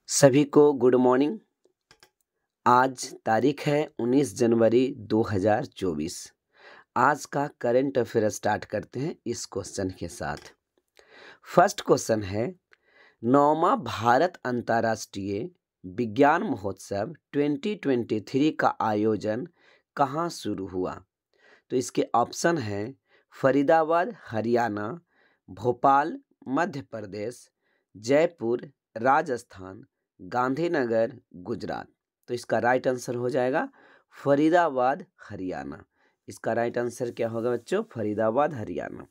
सभी को good morning. आज तारीख है 19 जनवरी 2024। आज का करंट अफेयर स्टार्ट करते हैं इस क्वेश्चन के साथ। फर्स्ट क्वेश्चन है, 9वां भारत अंतर्राष्ट्रीय विज्ञान महोत्सव 2023 का आयोजन कहाँ शुरू हुआ? तो इसके ऑप्शन हैं फरीदाबाद हरियाणा, भोपाल मध्य प्रदेश, जयपुर राजस्थान, गांधीनगर गुजरात। तो इसका राइट आंसर हो जाएगा फरीदाबाद हरियाणा। इसका राइट आंसर क्या होगा बच्चों? फरीदाबाद हरियाणा।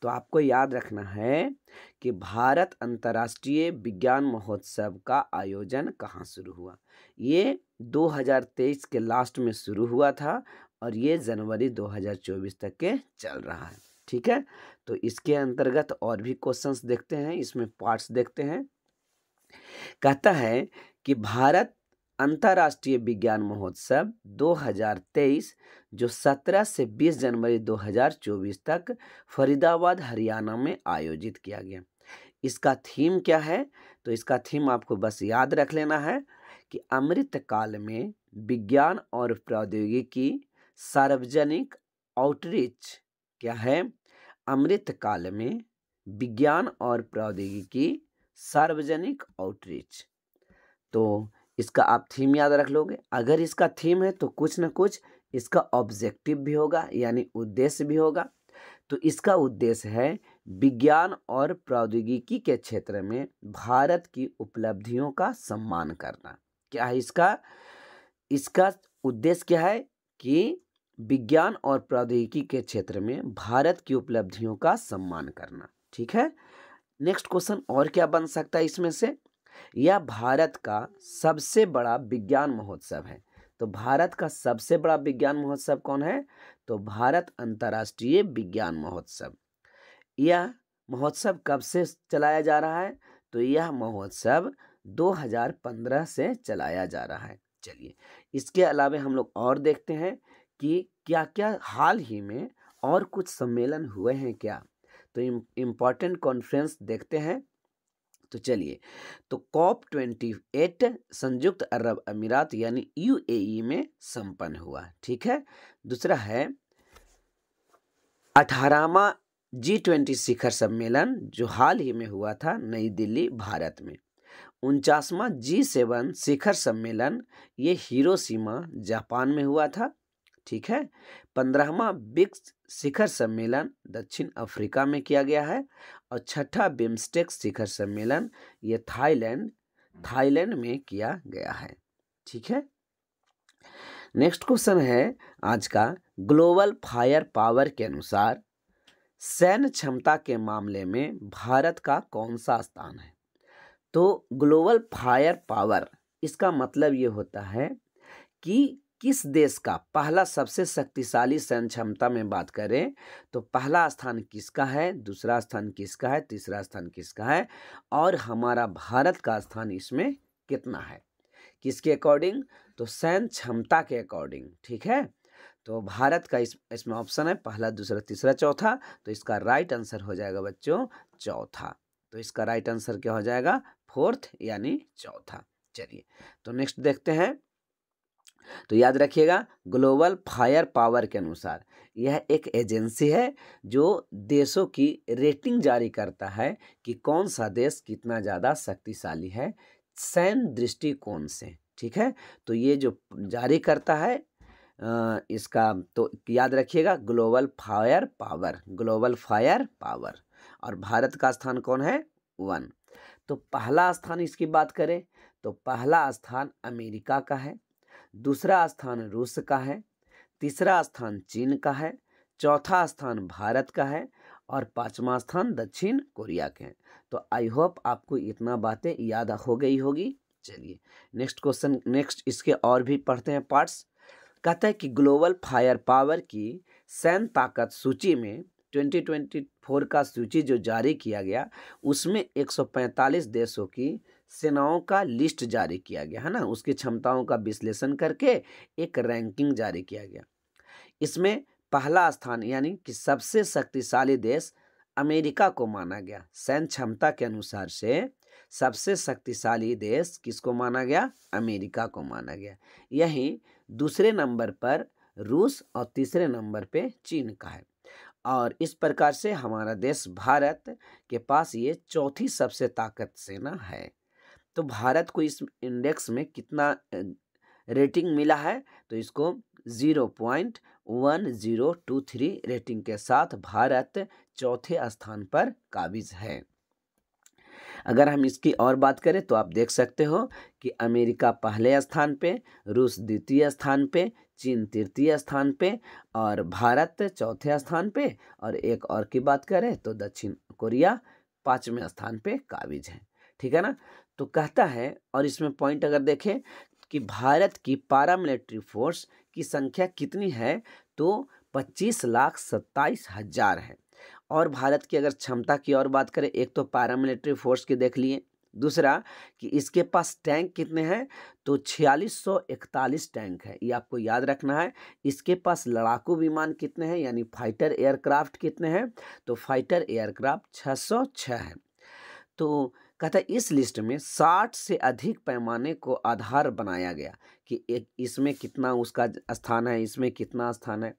तो आपको याद रखना है कि भारत अंतर्राष्ट्रीय विज्ञान महोत्सव का आयोजन कहाँ शुरू हुआ। ये 2023 के लास्ट में शुरू हुआ था और ये जनवरी 2024 तक के चल रहा है। ठीक है, तो इसके अंतर्गत और भी क्वेश्चंस देखते हैं, इसमें पार्ट्स देखते हैं। कहता है कि भारत अंतर्राष्ट्रीय विज्ञान महोत्सव 2023 जो 17 से 20 जनवरी 2024 तक फरीदाबाद हरियाणा में आयोजित किया गया। इसका थीम क्या है? तो इसका थीम आपको बस याद रख लेना है कि अमृतकाल में विज्ञान और प्रौद्योगिकी सार्वजनिक आउटरीच। क्या है? अमृतकाल में विज्ञान और प्रौद्योगिकी सार्वजनिक आउटरीच। तो इसका आप थीम याद रख लोगे। अगर इसका थीम है तो कुछ ना कुछ इसका ऑब्जेक्टिव भी होगा, यानी उद्देश्य भी होगा। तो इसका उद्देश्य है विज्ञान और प्रौद्योगिकी के क्षेत्र में भारत की उपलब्धियों का सम्मान करना। क्या है इसका उद्देश्य क्या है? कि विज्ञान और प्रौद्योगिकी के क्षेत्र में भारत की उपलब्धियों का सम्मान करना। ठीक है, नेक्स्ट क्वेश्चन और क्या बन सकता है इसमें से? यह भारत का सबसे बड़ा विज्ञान महोत्सव है। तो भारत का सबसे बड़ा विज्ञान महोत्सव कौन है? तो भारत अंतर्राष्ट्रीय विज्ञान महोत्सव। यह महोत्सव कब से चलाया जा रहा है? तो यह महोत्सव 2015 से चलाया जा रहा है। चलिए, इसके अलावा हम लोग और देखते हैं कि क्या क्या हाल ही में और कुछ सम्मेलन हुए हैं क्या। तो इम्पॉर्टेंट कॉन्फ्रेंस देखते हैं। तो चलिए, तो COP28 संयुक्त अरब अमीरात यानी UAE में संपन्न हुआ। ठीक है, दूसरा है 18वां G20 शिखर सम्मेलन जो हाल ही में हुआ था नई दिल्ली भारत में। 49वां G7 शिखर सम्मेलन ये हिरोशिमा जापान में हुआ था। ठीक है, 15वां ब्रिक्स शिखर सम्मेलन दक्षिण अफ्रीका में किया गया है और 6ठा बिम्स्टेक शिखर सम्मेलन ये थाईलैंड में किया गया है। ठीक है, नेक्स्ट क्वेश्चन है आज का, ग्लोबल फायर पावर के अनुसार सैन्य क्षमता के मामले में भारत का कौन सा स्थान है? तो ग्लोबल फायर पावर इसका मतलब ये होता है कि किस देश का पहला सबसे शक्तिशाली सैन्य क्षमता में बात करें तो पहला स्थान किसका है, दूसरा स्थान किसका है, तीसरा स्थान किसका है और हमारा भारत का स्थान इसमें कितना है? किसके अकॉर्डिंग? तो सैन्य क्षमता के अकॉर्डिंग। ठीक है, तो भारत का इसमें ऑप्शन है पहला, दूसरा, तीसरा, चौथा। तो इसका राइट आंसर हो जाएगा बच्चों चौथा। तो इसका राइट आंसर क्या हो जाएगा? फोर्थ यानी चौथा। चलिए, तो नेक्स्ट देखते हैं। तो याद रखिएगा, ग्लोबल फायर पावर के अनुसार यह एक एजेंसी है जो देशों की रेटिंग जारी करता है कि कौन सा देश कितना ज़्यादा शक्तिशाली है सैन्य दृष्टिकोण से। ठीक है, तो ये जो जारी करता है इसका तो याद रखिएगा ग्लोबल फायर पावर। और भारत का स्थान कौन है? 1। तो पहला स्थान इसकी बात करें तो पहला स्थान अमेरिका का है, दूसरा स्थान रूस का है, तीसरा स्थान चीन का है, चौथा स्थान भारत का है और पांचवा स्थान दक्षिण कोरिया के हैं। तो आई होप आपको इतना बातें याद हो गई होगी। चलिए, नेक्स्ट क्वेश्चन, नेक्स्ट इसके और भी पढ़ते हैं पार्ट्स। कहता है कि ग्लोबल फायर पावर की सैन्य ताकत सूची में 2024 का सूची जो जारी किया गया उसमें 145 देशों की सेनाओं का लिस्ट जारी किया गया है ना, उसकी क्षमताओं का विश्लेषण करके एक रैंकिंग जारी किया गया। इसमें पहला स्थान यानी कि सबसे शक्तिशाली देश अमेरिका को माना गया। सैन्य क्षमता के अनुसार से सबसे शक्तिशाली देश किसको माना गया? अमेरिका को माना गया। यहीं दूसरे नंबर पर रूस और तीसरे नंबर पे चीन का है। और इस प्रकार से हमारा देश भारत के पास ये चौथी सबसे ताकत सेना है। तो भारत को इस इंडेक्स में कितना रेटिंग मिला है? तो इसको 0.1023 रेटिंग के साथ भारत चौथे स्थान पर काबिज है। अगर हम इसकी और बात करें तो आप देख सकते हो कि अमेरिका पहले स्थान पे, रूस द्वितीय स्थान पे, चीन तृतीय स्थान पे और भारत चौथे स्थान पे, और एक और की बात करें तो दक्षिण कोरिया 5वें स्थान पे काबिज है। ठीक है ना। तो कहता है, और इसमें पॉइंट अगर देखें कि भारत की पारामिलिट्री फोर्स की संख्या कितनी है, तो 25,27,000 है। और भारत की अगर क्षमता की और बात करें, एक तो पैरामिलिट्री फोर्स की देख लिए, दूसरा कि इसके पास टैंक कितने हैं, तो 4641 टैंक है, ये आपको याद रखना है। इसके पास लड़ाकू विमान कितने हैं, यानी फाइटर एयरक्राफ्ट कितने हैं, तो फाइटर एयरक्राफ्ट 606 है। तो कहता है इस लिस्ट में 60 से अधिक पैमाने को आधार बनाया गया कि एक इसमें कितना उसका स्थान है, इसमें कितना स्थान है।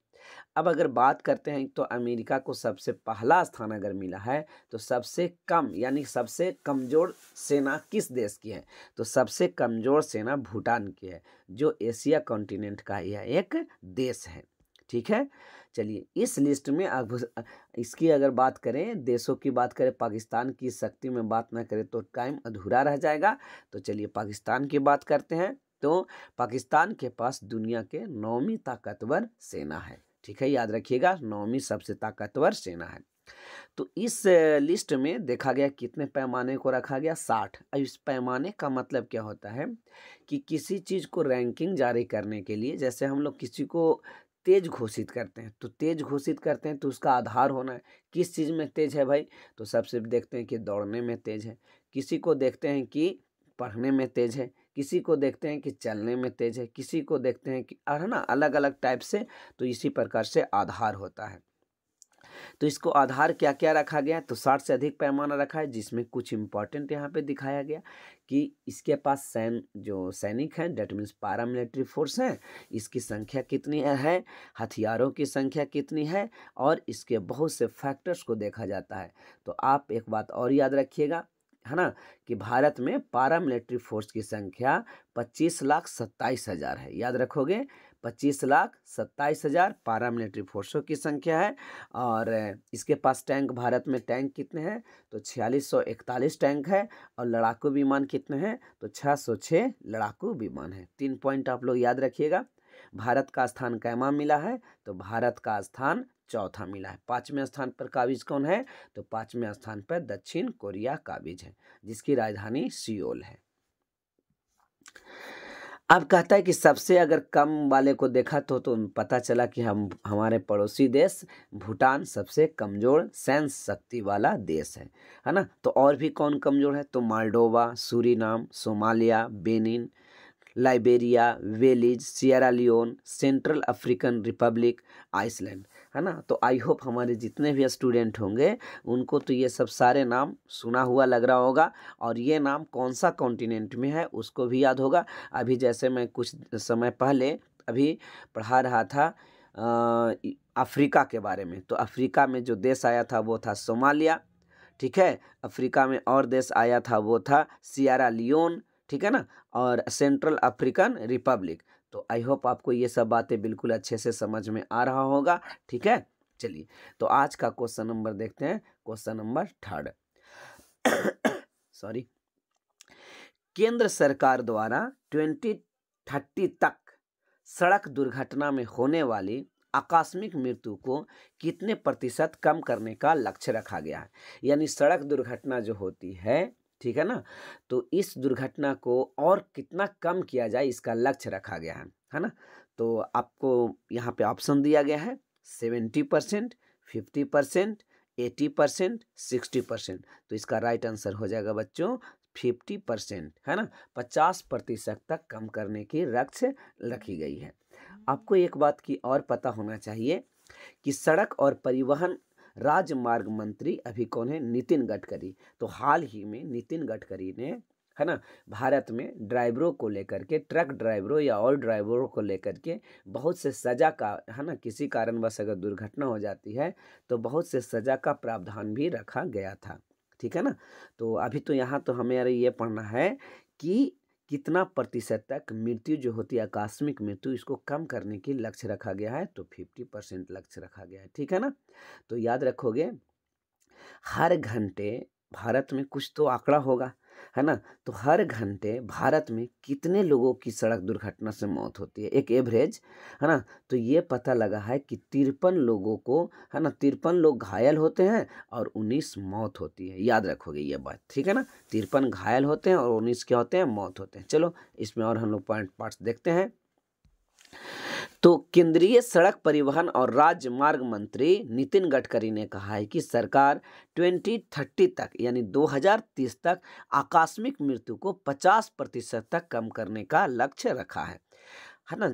अब अगर बात करते हैं तो अमेरिका को सबसे पहला स्थान अगर मिला है, तो सबसे कम यानी सबसे कमज़ोर सेना किस देश की है, तो सबसे कमज़ोर सेना भूटान की है, जो एशिया कॉन्टिनेंट का यह एक देश है। ठीक है। चलिए इस लिस्ट में अब इसकी अगर बात करें, देशों की बात करें, पाकिस्तान की शक्ति में बात ना करें तो टाइम अधूरा रह जाएगा। तो चलिए पाकिस्तान की बात करते हैं। तो पाकिस्तान के पास दुनिया के 9वीं ताकतवर सेना है। ठीक है, याद रखिएगा, 9वीं सबसे ताकतवर सेना है। तो इस लिस्ट में देखा गया कितने पैमाने को रखा गया, 60। अब इस पैमाने का मतलब क्या होता है कि किसी चीज़ को रैंकिंग जारी करने के लिए, जैसे हम लोग किसी को तेज घोषित करते हैं, तो तेज घोषित करते हैं तो उसका आधार होना है किस चीज़ में तेज है भाई, तो सबसे देखते हैं कि दौड़ने में तेज है, किसी को देखते हैं कि पढ़ने में तेज है, किसी को देखते हैं कि चलने में तेज है, किसी को देखते हैं कि, है ना, अलग अलग टाइप से। तो इसी प्रकार से आधार होता है। तो इसको आधार क्या क्या रखा गया है, तो 60 से अधिक पैमाना रखा है, जिसमें कुछ इंपॉर्टेंट यहाँ पे दिखाया गया कि इसके पास जो सैनिक हैं, डेट मीन्स पैरामिलिट्री फोर्स हैं, इसकी संख्या कितनी है, हथियारों की संख्या कितनी है, और इसके बहुत से फैक्टर्स को देखा जाता है। तो आप एक बात और याद रखिएगा, है ना, कि भारत में पैरामिलिट्री फोर्स की संख्या 25,27,000 है। याद रखोगे, 25,27,000 पैरामिलिट्री फोर्सों की संख्या है। और इसके पास टैंक, भारत में टैंक कितने हैं, तो 4641 टैंक है। और लड़ाकू विमान कितने हैं, तो 606 लड़ाकू विमान है। 3 पॉइंट आप लोग याद रखिएगा। भारत का स्थान कैमा मिला है, तो भारत का स्थान चौथा मिला है। 5वें स्थान पर काबिज कौन है, तो 5वें स्थान पर दक्षिण कोरिया काबिज है, जिसकी राजधानी सियोल है। अब कहता है कि सबसे अगर कम वाले को देखा तो पता चला कि हमारे पड़ोसी देश भूटान सबसे कमज़ोर सैन्य शक्ति वाला देश है ना। तो और भी कौन कमज़ोर है, तो Moldova, Suriname, Somalia, Benin, Liberia, Belize, Sierra Leone, Central African Republic, Iceland, है ना। तो आई होप हमारे जितने भी स्टूडेंट होंगे उनको तो ये सब सारे नाम सुना हुआ लग रहा होगा, और ये नाम कौन सा कॉन्टिनेंट में है उसको भी याद होगा। अभी जैसे मैं कुछ समय पहले अभी पढ़ा रहा था अफ्रीका के बारे में, तो अफ्रीका में जो देश आया था वो था सोमालिया। ठीक है, अफ्रीका में और देश आया था वो था सियरा लियोन, ठीक है ना, और सेंट्रल अफ्रीकन रिपब्लिक। तो आई होप आपको ये सब बातें बिल्कुल अच्छे से समझ में आ रहा होगा। ठीक है, चलिए तो आज का क्वेश्चन नंबर देखते हैं, क्वेश्चन नंबर 3 सॉरी। केंद्र सरकार द्वारा 2030 तक सड़क दुर्घटना में होने वाली आकस्मिक मृत्यु को कितने प्रतिशत कम करने का लक्ष्य रखा गया है। यानी सड़क दुर्घटना जो होती है, ठीक है ना, तो इस दुर्घटना को और कितना कम किया जाए इसका लक्ष्य रखा गया है ना। तो आपको यहाँ पे ऑप्शन दिया गया है 70%, 50%, 80%, 60%। तो इसका राइट आंसर हो जाएगा बच्चों 50%, है ना। 50% तक कम करने की लक्ष्य रखी गई है। आपको एक बात की और पता होना चाहिए कि सड़क और परिवहन राजमार्ग मंत्री अभी कौन है? नितिन गडकरी। तो हाल ही में नितिन गडकरी ने, है ना, भारत में ड्राइवरों को लेकर के, ट्रक ड्राइवरों या और ड्राइवरों को लेकर के बहुत से सज़ा का, है ना, किसी कारणवश अगर दुर्घटना हो जाती है तो बहुत से सज़ा का प्रावधान भी रखा गया था। ठीक है ना। तो अभी तो यहाँ तो हमें ये पढ़ना है कि कितना प्रतिशत तक मृत्यु जो होती है, आकस्मिक मृत्यु, इसको कम करने की लक्ष्य रखा गया है। तो 50% लक्ष्य रखा गया है। ठीक है ना। तो याद रखोगे, हर घंटे भारत में कुछ तो आंकड़ा होगा, है ना। तो हर घंटे भारत में कितने लोगों की सड़क दुर्घटना से मौत होती है, एक एवरेज, है ना। तो ये पता लगा है कि 53 लोगों को, है ना, 53 लोग घायल होते हैं और 19 मौत होती है। याद रखोगे ये बात। ठीक है ना। 53 घायल होते हैं और 19 क्या होते हैं? मौत होते हैं। चलो इसमें और हम लोग पार्ट्स देखते हैं। तो केंद्रीय सड़क परिवहन और राजमार्ग मंत्री नितिन गडकरी ने कहा है कि सरकार 2030 तक, यानी 2030 तक आकस्मिक मृत्यु को 50% तक कम करने का लक्ष्य रखा है ना।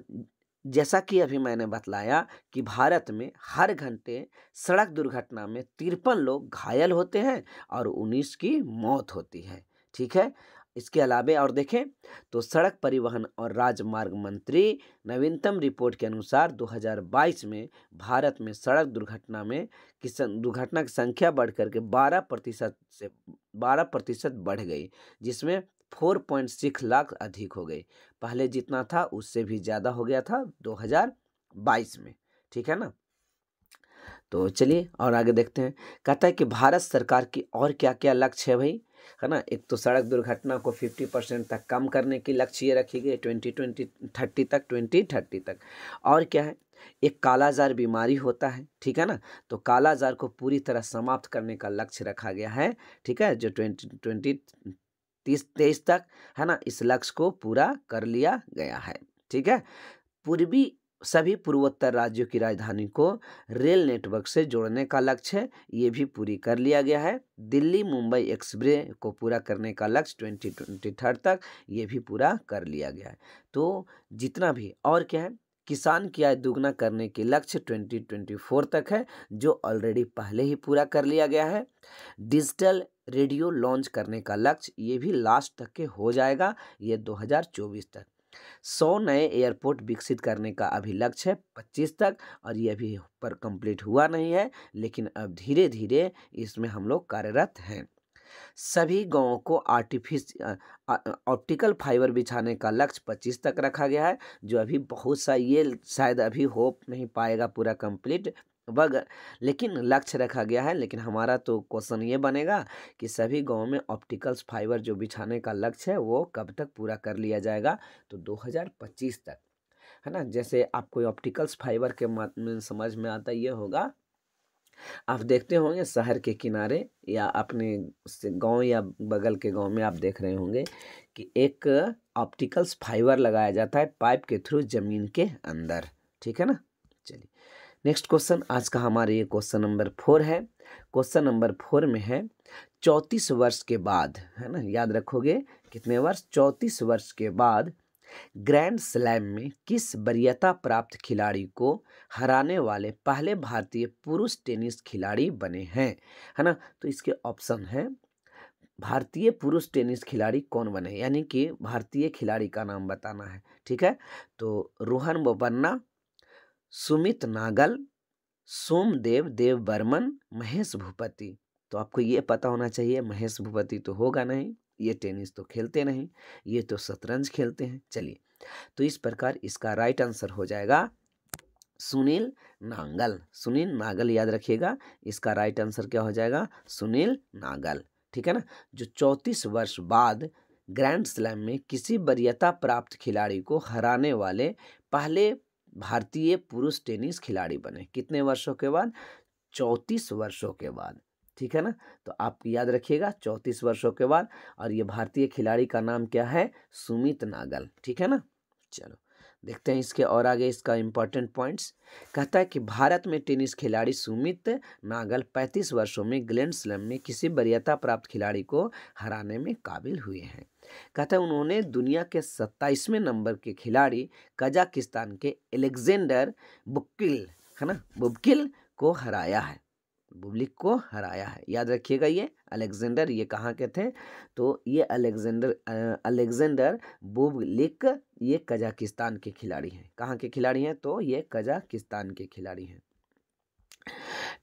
जैसा कि अभी मैंने बतलाया कि भारत में हर घंटे सड़क दुर्घटना में 53 लोग घायल होते हैं और 19 की मौत होती है। ठीक है। इसके अलावा और देखें तो सड़क परिवहन और राजमार्ग मंत्री नवीनतम रिपोर्ट के अनुसार 2022 में भारत में सड़क दुर्घटना की संख्या बढ़कर के 12% बढ़ गई, जिसमें 4.6 लाख अधिक हो गई। पहले जितना था उससे भी ज़्यादा हो गया था 2022 में। ठीक है ना। तो चलिए और आगे देखते हैं। कहता है कि भारत सरकार की और क्या क्या लक्ष्य है भाई, है ना। एक तो सड़क दुर्घटना को 50% तक कम करने की लक्ष्य ये रखी गई 2030 तक। और क्या है? एक कालाजार बीमारी होता है। ठीक है ना। तो कालाजार को पूरी तरह समाप्त करने का लक्ष्य रखा गया है। ठीक है, जो 2023 तक, है ना, इस लक्ष्य को पूरा कर लिया गया है। ठीक है। सभी पूर्वोत्तर राज्यों की राजधानी को रेल नेटवर्क से जोड़ने का लक्ष्य है, ये भी पूरी कर लिया गया है। दिल्ली मुंबई एक्सप्रेस को पूरा करने का लक्ष्य 2023 तक, ये भी पूरा कर लिया गया है। तो जितना भी और क्या है, किसान की आय दुगना करने के लक्ष्य 2024 तक है, जो ऑलरेडी पहले ही पूरा कर लिया गया है। डिजिटल रेडियो लॉन्च करने का लक्ष्य, ये भी लास्ट तक के हो जाएगा, ये 2024 तक। 100 नए एयरपोर्ट विकसित करने का अभी लक्ष्य है 25 तक, और ये अभी पर कंप्लीट हुआ नहीं है, लेकिन अब धीरे धीरे इसमें हम लोग कार्यरत हैं। सभी गांवों को ऑप्टिकल फाइबर बिछाने का लक्ष्य 25 तक रखा गया है, जो अभी बहुत सा, ये शायद अभी हो नहीं पाएगा पूरा कंप्लीट, लेकिन लक्ष्य रखा गया है। लेकिन हमारा तो क्वेश्चन ये बनेगा कि सभी गांवों में ऑप्टिकल्स फाइबर जो बिछाने का लक्ष्य है वो कब तक पूरा कर लिया जाएगा? तो 2025 तक, है ना। जैसे आपको ऑप्टिकल्स फाइबर के में समझ में आता ये होगा, आप देखते होंगे शहर के किनारे या अपने गांव या बगल के गांव में आप देख रहे होंगे कि एक ऑप्टिकल्स फाइबर लगाया जाता है पाइप के थ्रू जमीन के अंदर। ठीक है ना। चलिए नेक्स्ट क्वेश्चन आज का हमारे ये क्वेश्चन नंबर 4 है। क्वेश्चन नंबर 4 में है 34 वर्ष के बाद, है ना, याद रखोगे कितने वर्ष? 34 वर्ष के बाद ग्रैंड स्लैम में किस वरीयता प्राप्त खिलाड़ी को हराने वाले पहले भारतीय पुरुष टेनिस खिलाड़ी बने हैं, है ना। तो इसके ऑप्शन है, भारतीय पुरुष टेनिस खिलाड़ी कौन बने, यानी कि भारतीय खिलाड़ी का नाम बताना है। ठीक है। तो रोहन बोपन्ना, सुमित नागल, सोमदेव देवबर्मन, महेश भूपति। तो आपको ये पता होना चाहिए, महेश भूपति तो होगा नहीं, ये टेनिस तो खेलते नहीं, ये तो शतरंज खेलते हैं। चलिए, तो इस प्रकार इसका राइट आंसर हो जाएगा सुनील नागल। सुनील नागल याद रखिएगा, इसका राइट आंसर क्या हो जाएगा? सुनील नागल। ठीक है ना। जो 34 वर्ष बाद ग्रैंड स्लैम में किसी वरीयता प्राप्त खिलाड़ी को हराने वाले पहले भारतीय पुरुष टेनिस खिलाड़ी बने। कितने वर्षों के बाद? 34 वर्षों के बाद। ठीक है ना। तो आप याद रखिएगा 34 वर्षों के बाद, और ये भारतीय खिलाड़ी का नाम क्या है? सुमित नागल। ठीक है ना। चलो देखते हैं इसके और आगे इसका इंपॉर्टेंट पॉइंट्स। कहता है कि भारत में टेनिस खिलाड़ी सुमित नागल 35 वर्षों में ग्रैंड स्लैम में किसी वरीयता प्राप्त खिलाड़ी को हराने में काबिल हुए हैं। कहता है उन्होंने दुनिया के 27वें नंबर के खिलाड़ी कजाकिस्तान के एलेक्जेंडर बुबकिल, है ना, बुबकिल को हराया है। बुबलिक को हराया है। याद रखिएगा, ये अलेक्जेंडर ये कहाँ के थे, तो ये अलेक्जेंडर बुबलिक ये कजाकिस्तान के खिलाड़ी हैं। कहाँ के खिलाड़ी हैं, तो ये कजाकिस्तान के खिलाड़ी हैं।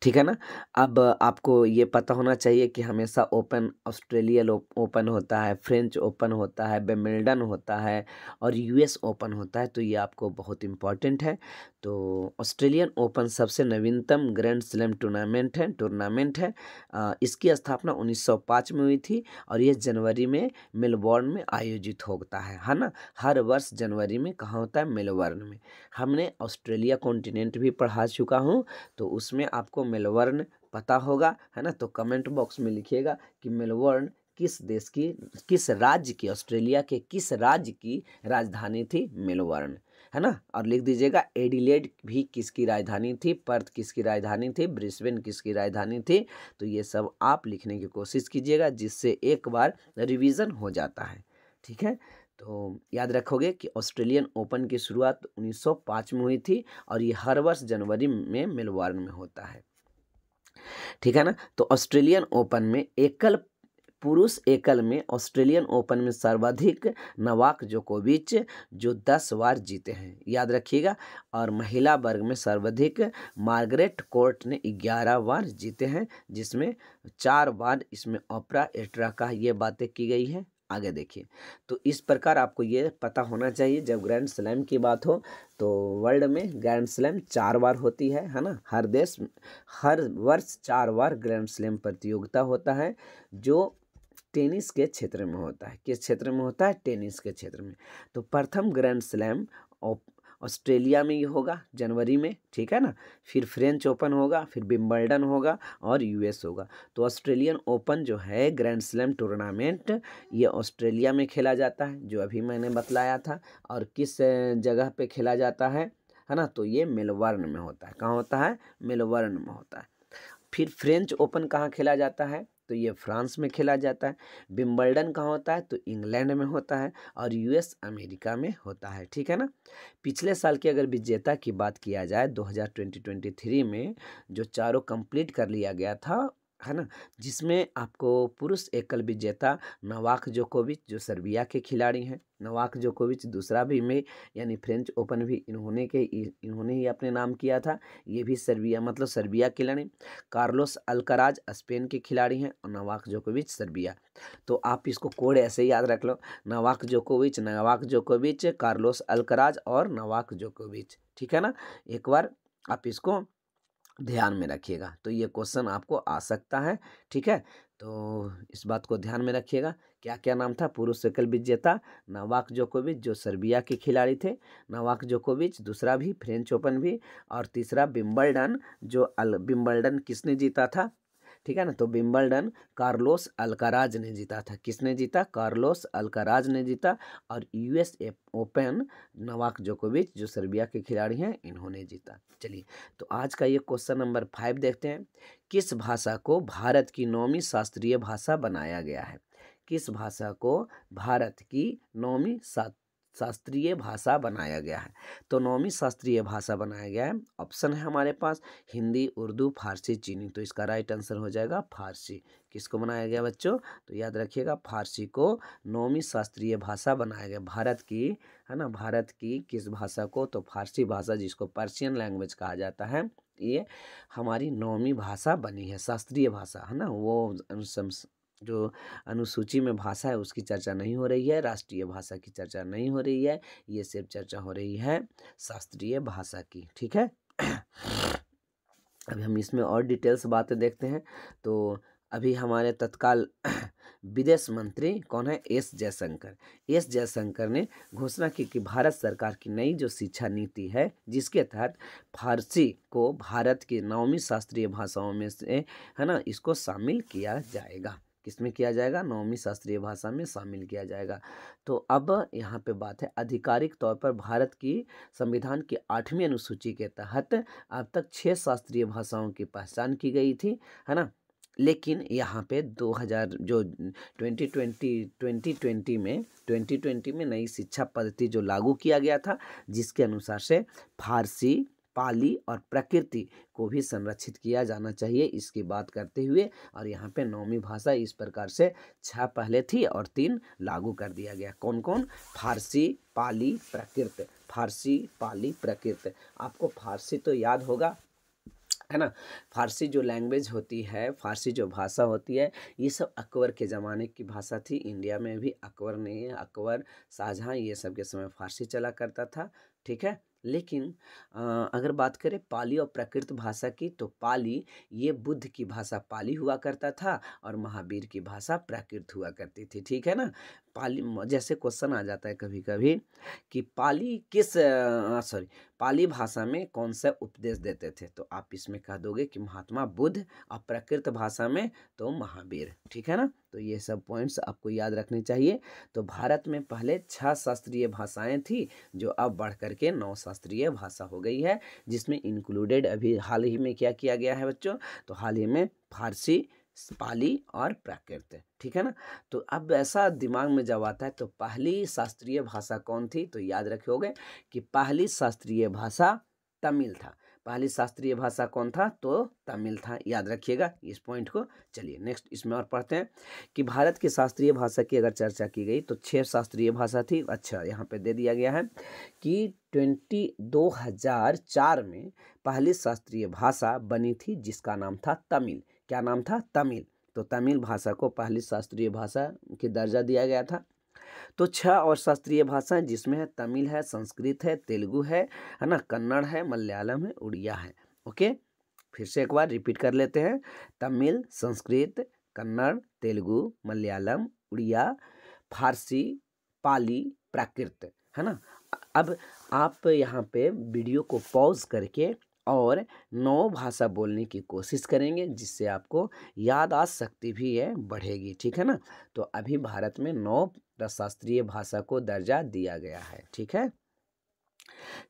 ठीक है ना। अब आपको ये पता होना चाहिए कि हमेशा ओपन ऑस्ट्रेलियन ओपन होता है, फ्रेंच ओपन होता है, विंबलडन होता है और यूएस ओपन होता है, तो ये आपको बहुत इम्पॉर्टेंट है। तो ऑस्ट्रेलियन ओपन सबसे नवीनतम ग्रैंड स्लैम टूर्नामेंट है। इसकी स्थापना 1905 में हुई थी और ये जनवरी में मेलबोर्न में आयोजित होता है ना। हर वर्ष जनवरी में कहाँ होता है, मेलबोर्न में। हमने ऑस्ट्रेलिया कॉन्टिनेंट भी पढ़ा चुका हूँ, तो उसमें आपको मेलबोर्न पता होगा, है ना। तो कमेंट बॉक्स में लिखिएगा कि मेलबोर्न किस देश की, किस राज्य की, ऑस्ट्रेलिया के किस राज्य की राजधानी थी, मेलबोर्न, है ना। और लिख दीजिएगा एडिलेड भी किसकी राजधानी थी, पर्थ किसकी राजधानी थी, ब्रिस्बेन किसकी राजधानी थी। तो ये सब आप लिखने की कोशिश कीजिएगा, जिससे एक बार रिवीजन हो जाता है। ठीक है, तो याद रखोगे कि ऑस्ट्रेलियन ओपन की शुरुआत 1905 में हुई थी और ये हर वर्ष जनवरी में मेलबोर्न में होता है। ठीक है ना। तो ऑस्ट्रेलियन ओपन में पुरुष एकल में ऑस्ट्रेलियन ओपन में सर्वाधिक नोवाक जोकोविच जो 10 बार जीते हैं, याद रखिएगा। और महिला वर्ग में सर्वाधिक मार्गरेट कोर्ट ने 11 बार जीते हैं, जिसमें 4 बार इसमें ओपरा एट्रा ये बातें की गई है। आगे देखिए, तो इस प्रकार आपको ये पता होना चाहिए, जब ग्रैंड स्लैम की बात हो तो वर्ल्ड में ग्रैंड स्लैम 4 बार होती है ना। हर देश हर वर्ष 4 बार ग्रैंड स्लैम प्रतियोगिता होता है, जो टेनिस के क्षेत्र में होता है। किस क्षेत्र में होता है, टेनिस के क्षेत्र में। तो प्रथम ग्रैंड स्लैम ऑस्ट्रेलिया में ही होगा जनवरी में, ठीक है ना। फिर फ्रेंच ओपन होगा, फिर विंबलडन होगा और यूएस होगा। तो ऑस्ट्रेलियन ओपन जो है ग्रैंड स्लैम टूर्नामेंट, ये ऑस्ट्रेलिया में खेला जाता है, जो अभी मैंने बतलाया था। और किस जगह पे खेला जाता है ना, तो ये मेलबोर्न में होता है। कहाँ होता है, मेलबोर्न में होता है। फिर फ्रेंच ओपन कहाँ खेला जाता है, तो ये फ्रांस में खेला जाता है। विंबलडन कहाँ होता है, तो इंग्लैंड में होता है। और यूएस अमेरिका में होता है। ठीक है ना। पिछले साल के अगर विजेता की बात किया जाए 2023 में जो चारों कंप्लीट कर लिया गया था, है ना, जिसमें आपको पुरुष एकल विजेता नोवाक जोकोविच जो सर्बिया के खिलाड़ी हैं, नोवाक जोकोविच। दूसरा भी में यानी फ्रेंच ओपन भी इन्होंने ही अपने नाम किया था, ये भी सर्बिया मतलब सर्बिया के खिलाड़ी। कार्लोस अल्कराज स्पेन के खिलाड़ी हैं और नोवाक जोकोविच सर्बिया। तो आप इसको कोड ऐसे याद रख लो, नोवाक जोकोविच, कार्लोस अल्कराज और नोवाक जोकोविच। ठीक है ना, एक बार आप इसको ध्यान में रखिएगा, तो ये क्वेश्चन आपको आ सकता है। ठीक है, तो इस बात को ध्यान में रखिएगा। क्या क्या नाम था, पुरुष एकल विजेता नोवाक जोकोविच जो सर्बिया के खिलाड़ी थे, नोवाक जोकोविच। दूसरा भी फ्रेंच ओपन भी। और तीसरा विंबलडन जो विंबलडन किसने जीता था, ठीक है ना, तो विंबलडन कार्लोस अल्काराज ने जीता था। किसने जीता, कार्लोस अल्काराज ने जीता। और यूएस ओपन नोवाक जोकोविच जो सर्बिया के खिलाड़ी हैं, इन्होंने जीता। चलिए, तो आज का ये क्वेश्चन नंबर 5 देखते हैं। किस भाषा को भारत की 9वीं शास्त्रीय भाषा बनाया गया है। किस भाषा को भारत की 9वीं शास्त्रीय भाषा बनाया गया है। तो 9वीं शास्त्रीय भाषा बनाया गया है, ऑप्शन है हमारे पास हिंदी, उर्दू, फारसी, चीनी। तो इसका राइट आंसर हो जाएगा फारसी। किसको बनाया गया बच्चों, तो याद रखिएगा फारसी को 9वीं शास्त्रीय भाषा बनाया गया भारत की, है ना। भारत की किस भाषा को, तो फारसी भाषा जिसको पर्शियन लैंग्वेज कहा जाता है, ये हमारी 9वीं भाषा बनी है, शास्त्रीय भाषा, है ना। वो जो अनुसूची में भाषा है उसकी चर्चा नहीं हो रही है, राष्ट्रीय भाषा की चर्चा नहीं हो रही है, ये सिर्फ चर्चा हो रही है शास्त्रीय भाषा की। ठीक है, अभी हम इसमें और डिटेल्स बातें देखते हैं। तो अभी हमारे तत्काल विदेश मंत्री कौन है, एस जयशंकर ने घोषणा की कि भारत सरकार की नई जो शिक्षा नीति है, जिसके तहत फारसी को भारत की 9वीं शास्त्रीय भाषाओं में से, है ना, इसको शामिल किया जाएगा। किसमें किया जाएगा, 9वीं शास्त्रीय भाषा में शामिल किया जाएगा। तो अब यहाँ पे बात है, आधिकारिक तौर पर भारत की संविधान की 8वीं अनुसूची के तहत अब तक 6 शास्त्रीय भाषाओं की पहचान की गई थी, है ना। लेकिन यहाँ पे 2020 में नई शिक्षा पद्धति जो लागू किया गया था, जिसके अनुसार से फारसी पाली और प्रकृति को भी संरक्षित किया जाना चाहिए, इसकी बात करते हुए। और यहाँ पे 9वीं भाषा इस प्रकार से 6 पहले थी और 3 लागू कर दिया गया। कौन कौन? फारसी, पाली, प्राकृत। फारसी, पाली, प्राकृत। आपको फारसी तो याद होगा, है ना। फारसी जो लैंग्वेज होती है, फारसी जो भाषा होती है, ये सब अकबर के ज़माने की भाषा थी। इंडिया में भी अकबर ने, अकबर, शाहजहाँ, ये सब के समय फारसी चला करता था, ठीक है। लेकिन अगर बात करें पाली और प्राकृत भाषा की, तो पाली ये बुद्ध की भाषा पाली हुआ करता था और महावीर की भाषा प्राकृत हुआ करती थी, ठीक है ना। पाली, जैसे क्वेश्चन आ जाता है कभी कभी कि पाली पाली भाषा में कौन सा उपदेश देते थे, तो आप इसमें कह दोगे कि महात्मा बुद्ध, और प्राकृत भाषा में तो महावीर, ठीक है ना। तो ये सब पॉइंट्स आपको याद रखने चाहिए। तो भारत में पहले 6 शास्त्रीय भाषाएं थी, जो अब बढ़ करके 9 शास्त्रीय भाषा हो गई है, जिसमें इंक्लूडेड अभी हाल ही में क्या किया गया है बच्चों, तो हाल ही में फारसी, पाली और प्राकृत, ठीक है ना। तो अब ऐसा दिमाग में जब आता है तो पहली शास्त्रीय भाषा कौन थी, तो याद रखोगे कि पहली शास्त्रीय भाषा तमिल था। पहली शास्त्रीय भाषा कौन था, तो तमिल था, याद रखिएगा इस पॉइंट को। चलिए नेक्स्ट इसमें और पढ़ते हैं कि भारत की शास्त्रीय भाषा की अगर चर्चा की गई तो 6 शास्त्रीय भाषा थी। अच्छा, यहाँ पे दे दिया गया है कि 2004 में पहली शास्त्रीय भाषा बनी थी, जिसका नाम था तमिल। क्या नाम था? तमिल। तो तमिल भाषा को पहली शास्त्रीय भाषा की दर्जा दिया गया था। तो 6 और शास्त्रीय भाषाएं, जिसमें है तमिल है, संस्कृत है, तेलुगु है ना, कन्नड़ है, मलयालम है, उड़िया है। ओके, फिर से एक बार रिपीट कर लेते हैं। तमिल, संस्कृत, कन्नड़, तेलुगु, मलयालम, उड़िया, फारसी, पाली, प्राकृत, है ना। अब आप यहाँ पे वीडियो को पॉज करके और 9 भाषा बोलने की कोशिश करेंगे, जिससे आपको याददाश्त शक्ति भी है बढ़ेगी, ठीक है ना। तो अभी भारत में 9 शास्त्रीय भाषा को दर्जा दिया गया है, ठीक है।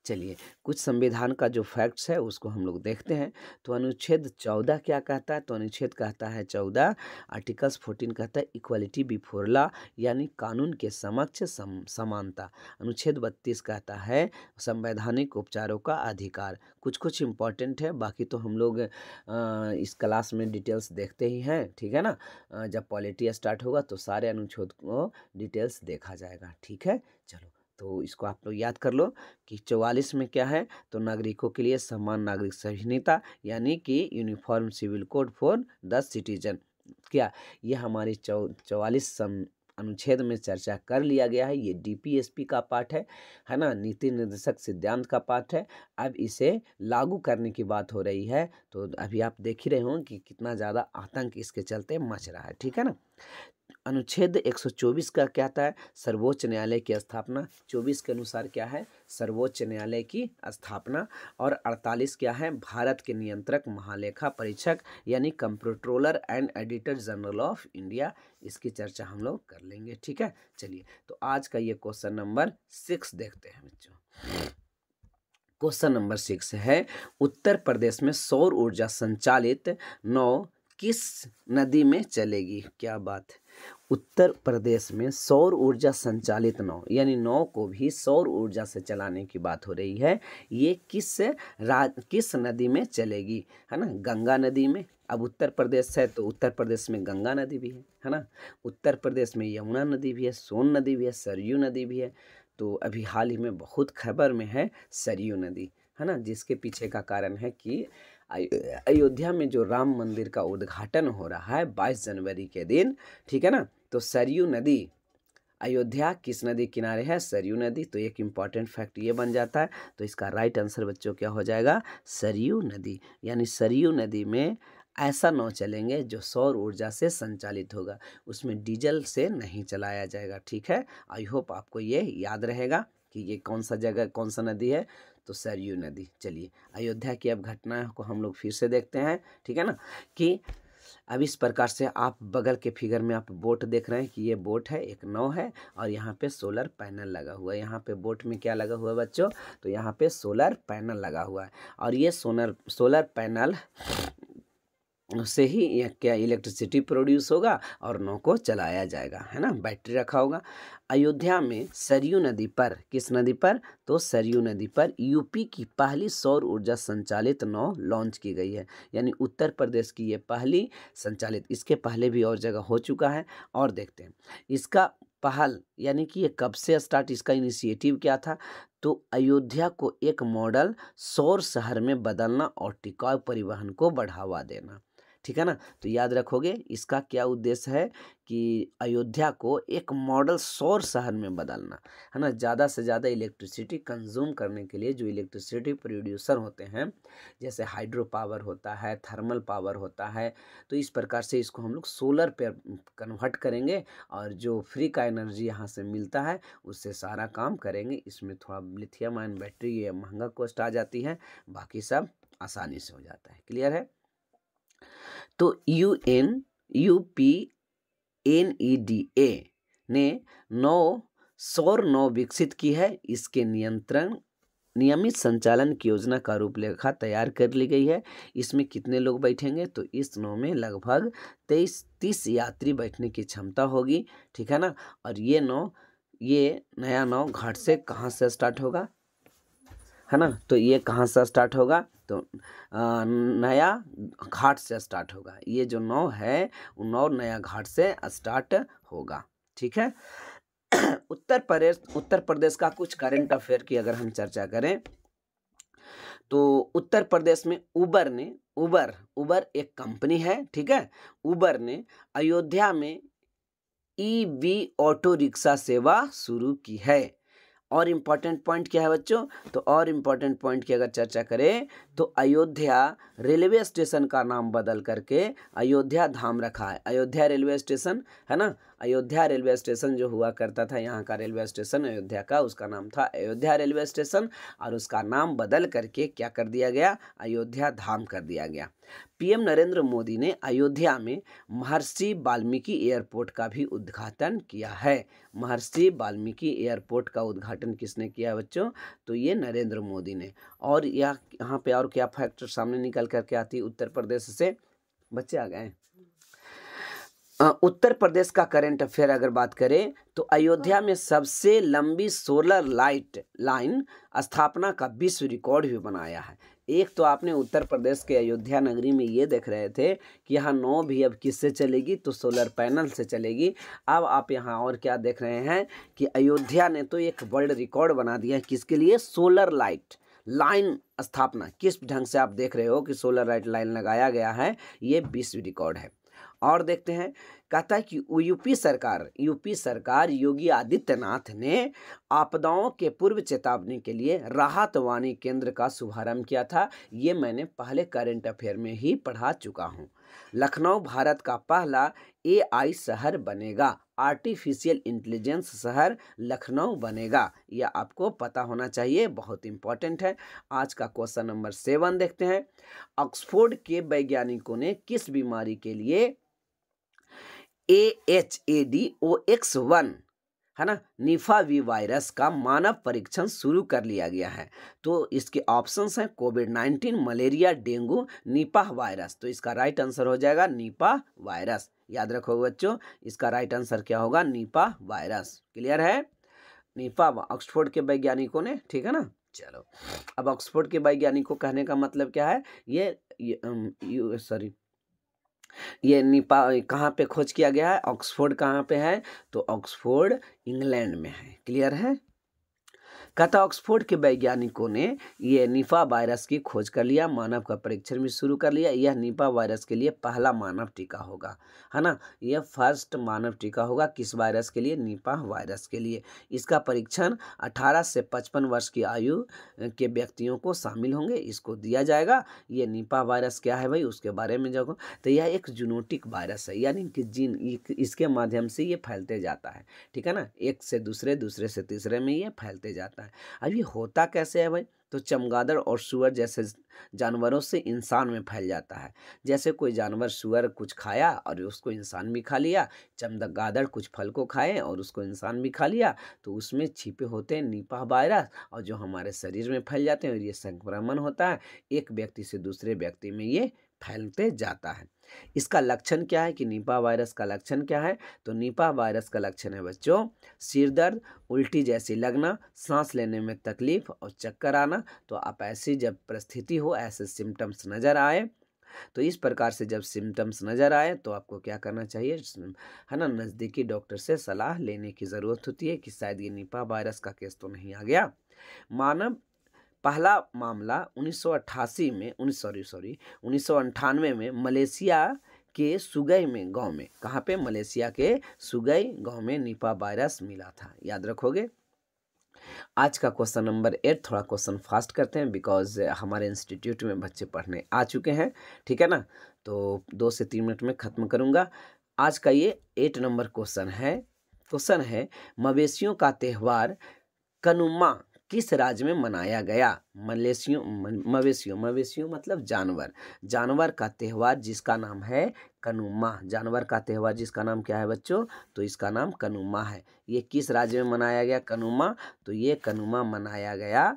चलिए कुछ संविधान का जो फैक्ट्स है उसको हम लोग देखते हैं। तो अनुच्छेद 14 क्या कहता है, तो अनुच्छेद कहता है 14, आर्टिकल्स 14 कहता है इक्वालिटी बिफोर लॉ, यानी कानून के समक्ष समानता। अनुच्छेद 32 कहता है संवैधानिक उपचारों का अधिकार। कुछ कुछ इम्पोर्टेंट है, बाकी तो हम लोग इस क्लास में डिटेल्स देखते ही हैं, ठीक है ना। जब पॉलिटी स्टार्ट होगा तो सारे अनुच्छेद को डिटेल्स देखा जाएगा, ठीक है। चलो तो इसको आप लोग याद कर लो कि 44 में क्या है, तो नागरिकों के लिए समान नागरिक संहिता, यानी कि uniform civil code for the citizen. क्या ये हमारी 44 अनुच्छेद में चर्चा कर लिया गया है। ये डीपीएसपी का पार्ट है ना, नीति निर्देशक सिद्धांत का पार्ट है। अब इसे लागू करने की बात हो रही है, तो अभी आप देख ही रहे हों कि कितना ज़्यादा आतंक इसके चलते मच रहा है, ठीक है ना। अनुच्छेद 124 का कहता है सर्वोच्च न्यायालय की स्थापना। 24 के अनुसार क्या है, सर्वोच्च न्यायालय की स्थापना। और 48 क्या है, भारत के नियंत्रक महालेखा परीक्षक, यानी comptroller and editor general of India. इसकी चर्चा हम लोग कर लेंगे, ठीक है। चलिए तो आज का ये क्वेश्चन नंबर 6 देखते हैं बच्चों। क्वेश्चन नंबर 6 है, उत्तर प्रदेश में सौर ऊर्जा संचालित नाव किस नदी में चलेगी? क्या बात है, उत्तर प्रदेश में सौर ऊर्जा संचालित नाव, यानी नाव को भी सौर ऊर्जा से चलाने की बात हो रही है। ये किस नदी में चलेगी, है ना, गंगा नदी में। अब उत्तर प्रदेश है तो उत्तर प्रदेश में गंगा नदी भी है ना। उत्तर प्रदेश में यमुना नदी भी है, सोन नदी भी है, सरयू नदी भी है। तो अभी हाल ही में बहुत खबर में है सरयू नदी, है ना, जिसके पीछे का कारण है कि अयोध्या में जो राम मंदिर का उद्घाटन हो रहा है 22 जनवरी के दिन, ठीक है ना। तो सरयू नदी, अयोध्या किस नदी किनारे है? सरयू नदी। तो एक इम्पॉर्टेंट फैक्ट ये बन जाता है। तो इसका राइट आंसर बच्चों क्या हो जाएगा? सरयू नदी। यानी सरयू नदी में ऐसा नाव चलेंगे जो सौर ऊर्जा से संचालित होगा, उसमें डीजल से नहीं चलाया जाएगा, ठीक है। आई होप आपको ये याद रहेगा कि ये कौन सा जगह, कौन सा नदी है, तो सरयू नदी। चलिए अयोध्या की अब घटना को हम लोग फिर से देखते हैं, ठीक है ना। कि अब इस प्रकार से आप बगल के फिगर में आप बोट देख रहे हैं कि ये बोट है, एक नाव है, और यहाँ पे सोलर पैनल लगा हुआ है। यहाँ पे बोट में क्या लगा हुआ है बच्चों? तो यहाँ पे सोलर पैनल लगा हुआ है। और ये सोलर पैनल उससे ही यह क्या इलेक्ट्रिसिटी प्रोड्यूस होगा और नाव को चलाया जाएगा, है ना। बैटरी रखा होगा। अयोध्या में सरयू नदी पर, किस नदी पर, तो सरयू नदी पर यूपी की पहली सौर ऊर्जा संचालित नाव लॉन्च की गई है। यानी उत्तर प्रदेश की ये पहली संचालित, इसके पहले भी और जगह हो चुका है। और देखते हैं इसका पहल यानी कि ये कब से स्टार्ट, इसका इनिशिएटिव क्या था, तो अयोध्या को एक मॉडल सौर शहर में बदलना और टिकाऊ परिवहन को बढ़ावा देना, ठीक है ना। तो याद रखोगे इसका क्या उद्देश्य है कि अयोध्या को एक मॉडल सौर शहर में बदलना, है ना। ज़्यादा से ज़्यादा इलेक्ट्रिसिटी कंज्यूम करने के लिए जो इलेक्ट्रिसिटी प्रोड्यूसर होते हैं, जैसे हाइड्रो पावर होता है, थर्मल पावर होता है, तो इस प्रकार से इसको हम लोग सोलर पर कन्वर्ट करेंगे और जो फ्री का एनर्जी यहाँ से मिलता है उससे सारा काम करेंगे। इसमें थोड़ा लिथियम आयन बैटरी ये महंगा कॉस्ट आ जाती है, बाकी सब आसानी से हो जाता है। क्लियर है। तो UPNEDA ने सौर नाव विकसित की है। इसके नियमित संचालन की योजना का रूपरेखा तैयार कर ली गई है। इसमें कितने लोग बैठेंगे, तो इस नाव में लगभग 30 यात्री बैठने की क्षमता होगी, ठीक है ना। और ये नया नाव घाट से कहाँ से स्टार्ट होगा, है ना। तो ये कहाँ से स्टार्ट होगा, तो नया घाट से स्टार्ट होगा। ये जो नाव है वो नाव नया घाट से स्टार्ट होगा, ठीक है। उत्तर प्रदेश का कुछ करंट अफेयर की अगर हम चर्चा करें तो उत्तर प्रदेश में उबर एक कंपनी है, ठीक है। उबर ने अयोध्या में EV ऑटो रिक्शा सेवा शुरू की है। और इम्पॉर्टेंट पॉइंट क्या है बच्चों, तो और इम्पॉर्टेंट पॉइंट की अगर चर्चा करें तो अयोध्या रेलवे स्टेशन का नाम बदल करके अयोध्या धाम रखा है। अयोध्या रेलवे स्टेशन, है ना। अयोध्या रेलवे स्टेशन जो हुआ करता था, यहाँ का रेलवे स्टेशन अयोध्या का, उसका नाम था अयोध्या रेलवे स्टेशन, और उसका नाम बदल करके क्या कर दिया गया, अयोध्या धाम कर दिया गया। PM नरेंद्र मोदी ने अयोध्या में महर्षि वाल्मीकि एयरपोर्ट का भी उद्घाटन किया है। महर्षि वाल्मीकि एयरपोर्ट का उद्घाटन किसने किया है बच्चों, तो ये नरेंद्र मोदी ने। और यहाँ पे और क्या फैक्टर सामने निकल करके आती है उत्तर प्रदेश से, बच्चे आ गए। उत्तर प्रदेश का करंट अफेयर अगर बात करें तो अयोध्या में सबसे लंबी सोलर लाइन स्थापना का विश्व रिकॉर्ड भी बनाया है। एक तो आपने उत्तर प्रदेश के अयोध्या नगरी में ये देख रहे थे कि यहाँ नाव भी अब किससे चलेगी, तो सोलर पैनल से चलेगी। अब आप यहाँ और क्या देख रहे हैं कि अयोध्या ने तो एक वर्ल्ड रिकॉर्ड बना दिया है, किसके लिए, सोलर लाइन स्थापना। किस ढंग से आप देख रहे हो कि सोलर लाइन लगाया गया है, ये विश्व रिकॉर्ड है। और देखते हैं, कहता है कि यूपी सरकार योगी आदित्यनाथ ने आपदाओं के पूर्व चेतावनी के लिए राहत वाणी केंद्र का शुभारंभ किया था। ये मैंने पहले करंट अफेयर में ही पढ़ा चुका हूँ। लखनऊ भारत का पहला AI शहर बनेगा, आर्टिफिशियल इंटेलिजेंस शहर लखनऊ बनेगा। यह आपको पता होना चाहिए, बहुत इंपॉर्टेंट है। आज का क्वेश्चन नंबर 7 देखते हैं। ऑक्सफोर्ड के वैज्ञानिकों ने किस बीमारी के लिए AHADOX1, है ना, निफा वी वायरस का मानव परीक्षण शुरू कर लिया गया है। तो इसके ऑप्शंस हैं कोविड-19, मलेरिया, डेंगू, निपाह वायरस। तो इसका राइट आंसर हो जाएगा निपाह वायरस। याद रखो बच्चों, इसका राइट आंसर क्या होगा, निपाह वायरस। क्लियर है। निपाह ऑक्सफोर्ड के वैज्ञानिकों ने, ठीक है ना। चलो, अब ऑक्सफोर्ड के वैज्ञानिकों कहने का मतलब क्या है, ये निपाह कहाँ पे खोज किया गया है, ऑक्सफोर्ड कहाँ पे है, तो ऑक्सफोर्ड इंग्लैंड में है। क्लियर है। कहता ऑक्सफोर्ड के वैज्ञानिकों ने ये निपा वायरस की खोज कर लिया, मानव का परीक्षण भी शुरू कर लिया। यह निपा वायरस के लिए पहला मानव टीका होगा, है ना। यह फर्स्ट मानव टीका होगा किस वायरस के लिए, निपा वायरस के लिए। इसका परीक्षण 18 से 55 वर्ष की आयु के व्यक्तियों को शामिल होंगे, इसको दिया जाएगा। ये निपा वायरस क्या है भाई, उसके बारे में जाओ। तो यह एक जूनोटिक वायरस है, यानी कि इसके माध्यम से ये फैलते जाता है, ठीक है ना। एक से दूसरे, दूसरे से तीसरे में ये फैलते जाता है। अब ये होता कैसे है भाई, तो चमगादड़ और सुअर जैसे जानवरों से इंसान में फैल जाता है। जैसे कोई जानवर सुअर कुछ खाया और उसको इंसान भी खा लिया, चमगादड़ कुछ फल को खाए और उसको इंसान भी खा लिया, तो उसमें छिपे होते हैं निपाह वायरस और जो हमारे शरीर में फैल जाते हैं और ये संक्रमण होता है, एक व्यक्ति से दूसरे व्यक्ति में ये फैलते जाता है। इसका लक्षण क्या है कि निपा वायरस का लक्षण क्या है? तो निपा वायरस का लक्षण है बच्चों सिर दर्द, उल्टी जैसी लगना, सांस लेने में तकलीफ और चक्कर आना। तो आप ऐसी जब परिस्थिति हो, ऐसे सिम्टम्स नज़र आए, तो इस प्रकार से जब सिम्टम्स नज़र आए तो आपको क्या करना चाहिए, है ना, नज़दीकी डॉक्टर से सलाह लेने की ज़रूरत होती है कि शायद ये निपा वायरस का केस तो नहीं आ गया। मानव पहला मामला 1998 में मलेशिया के सुगई में गांव में, कहाँ पे, मलेशिया के सुगई गांव में निपा वायरस मिला था। याद रखोगे। आज का क्वेश्चन नंबर 8 थोड़ा क्वेश्चन फास्ट करते हैं बिकॉज हमारे इंस्टीट्यूट में बच्चे पढ़ने आ चुके हैं, ठीक है ना। तो 2 से 3 मिनट में ख़त्म करूँगा। आज का ये 8 नंबर क्वेश्चन है मवेशियों का त्यौहार कनुमा किस राज्य में मनाया गया? मवेशियों मतलब जानवर का त्यौहार जिसका नाम है कनुमा। जानवर का त्यौहार जिसका नाम क्या है बच्चों? तो इसका नाम कनुमा है। ये किस राज्य में मनाया गया कनुमा? तो ये कनुमा मनाया गया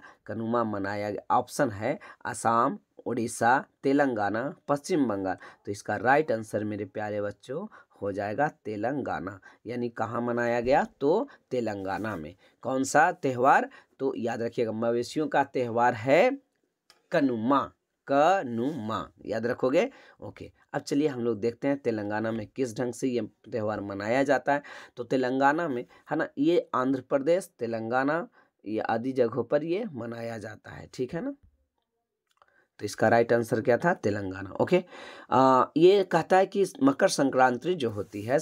ऑप्शन है असम, उड़ीसा, तेलंगाना, पश्चिम बंगाल। तो इसका राइट आंसर मेरे प्यारे बच्चों हो जाएगा तेलंगाना। यानी कहाँ मनाया गया? तो तेलंगाना में। कौन सा त्यौहार? तो याद रखिएगा मवेशियों का त्यौहार है कनुमा। याद रखोगे। ओके, अब चलिए हम लोग देखते हैं तेलंगाना में किस ढंग से ये त्यौहार मनाया जाता है। तो तेलंगाना में, है ना, ये आंध्र प्रदेश, तेलंगाना, ये आदि जगहों पर ये मनाया जाता है, ठीक है ना। तो इसका राइट आंसर क्या था? तेलंगाना। ओके, ये कहता है कि मकर संक्रांति जो होती है,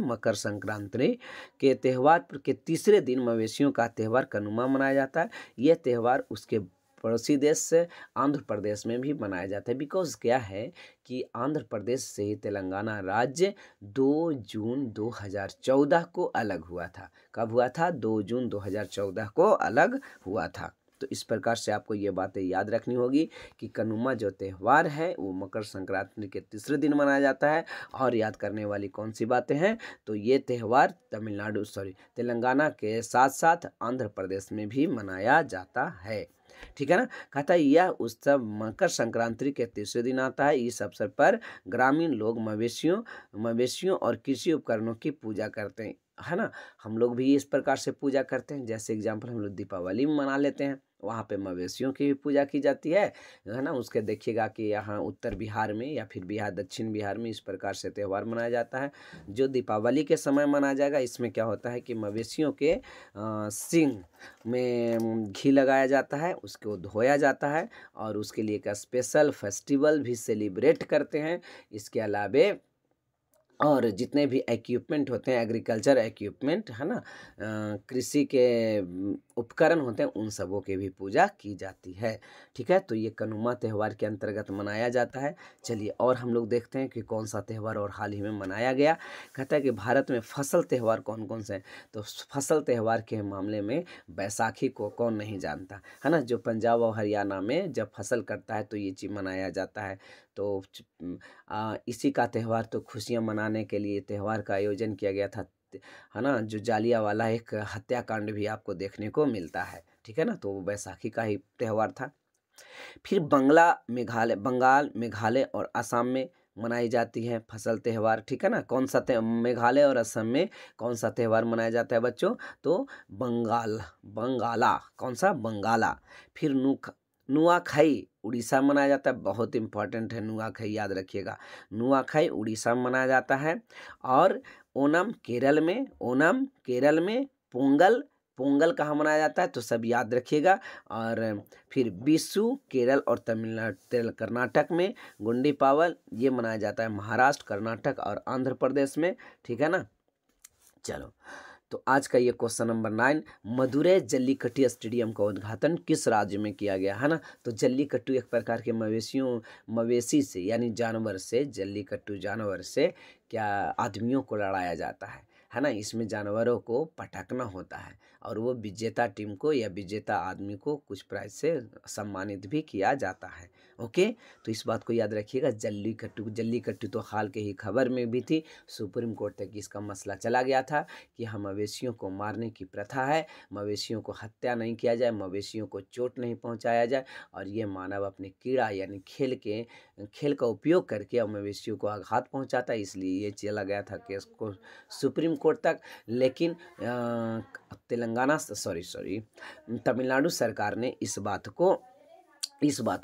मकर संक्रांति के त्यौहार के तीसरे दिन मवेशियों का त्यौहार कनुमा मनाया जाता है। ये त्यौहार उसके पड़ोसी देश से आंध्र प्रदेश में भी मनाया जाता है। बिकॉज क्या है कि आंध्र प्रदेश से ही तेलंगाना राज्य 2 जून 2014 को अलग हुआ था। कब हुआ था? 2 जून 2014 को अलग हुआ था। तो इस प्रकार से आपको ये बातें याद रखनी होगी कि कनुमा जो त्यौहार है वो मकर संक्रांति के तीसरे दिन मनाया जाता है। और याद करने वाली कौन सी बातें हैं? तो ये त्यौहार तेलंगाना के साथ साथ आंध्र प्रदेश में भी मनाया जाता है, ठीक है ना। कहता है यह उत्सव मकर संक्रांति के तीसरे दिन आता है। इस अवसर पर ग्रामीण लोग मवेशियों और कृषि उपकरणों की पूजा करते हैं, है ना। हम लोग भी इस प्रकार से पूजा करते हैं। जैसे एग्जाम्पल हम लोग दीपावली मना लेते हैं, वहाँ पे मवेशियों की भी पूजा की जाती है ना। उसके देखिएगा कि यहाँ उत्तर बिहार में या फिर दक्षिण बिहार में इस प्रकार से त्यौहार मनाया जाता है। जो दीपावली के समय मनाया जाएगा, इसमें क्या होता है कि मवेशियों के सींग में घी लगाया जाता है, उसको धोया जाता है और उसके लिए एक स्पेशल फेस्टिवल भी सेलिब्रेट करते हैं। इसके अलावे और जितने भी इक्विपमेंट होते हैं, एग्रीकल्चर इक्विपमेंट, है ना, कृषि के उपकरण होते हैं, उन सबों की भी पूजा की जाती है, ठीक है। तो ये कनुमा त्यौहार के अंतर्गत मनाया जाता है। चलिए और हम लोग देखते हैं कि कौन सा त्यौहार और हाल ही में मनाया गया। कहता है कि भारत में फसल त्यौहार कौन कौन से हैं? तो फसल त्यौहार के मामले में बैसाखी को कौन नहीं जानता, है ना। जो पंजाब और हरियाणा में जब फसल कटता है तो ये चीज़ मनाया जाता है। तो इसी का त्यौहार, तो खुशियाँ मनाने के लिए त्यौहार का आयोजन किया गया था, है ना। जो जालियांवाला एक हत्याकांड भी आपको देखने को मिलता है, ठीक है ना। तो वो बैसाखी का ही त्यौहार था। फिर बंगाल, मेघालय और असम में मनाई जाती है फसल त्यौहार, ठीक है ना। कौन सा मेघालय और असम में कौन सा त्यौहार मनाया जाता है बच्चों? तो बंगाला। कौन सा? बंगाला। फिर नुआखाई उड़ीसा में मनाया जाता है। बहुत इंपॉर्टेंट है नुआखाई, याद रखिएगा। नुआखाई उड़ीसा में मनाया जाता है। और ओणम केरल में, पोंगल कहाँ मनाया जाता है? तो सब याद रखिएगा। और फिर बिशु केरल और कर्नाटक में, गुंडी पावल ये मनाया जाता है महाराष्ट्र, कर्नाटक और आंध्र प्रदेश में, ठीक है ना। चलो, तो आज का ये question number 9, Madurai jallikattu stadium का उद्घाटन किस राज्य में किया गया, है ना। तो जल्लीकट्टू एक प्रकार के मवेशी से, यानी जानवर से, जल्लीकट्टू जानवर से क्या आदमियों को लड़ाया जाता है, है ना, इसमें जानवरों को पटकना होता है और वो विजेता टीम को या विजेता आदमी को कुछ प्राइज से सम्मानित भी किया जाता है। ओके, तो इस बात को याद रखिएगा। जल्लीकट्टू तो हाल के ही खबर में भी थी, सुप्रीम कोर्ट तक इसका मसला चला गया था कि हम मवेशियों को मारने की प्रथा है, मवेशियों को हत्या नहीं किया जाए, मवेशियों को चोट नहीं पहुंचाया जाए, और ये मानव अपने कीड़ा यानी खेल का उपयोग करके मवेशियों को आघात पहुंचाता है, इसलिए ये चला गया था केस को सुप्रीम कोर्ट तक। लेकिन तमिलनाडु सरकार ने इस बात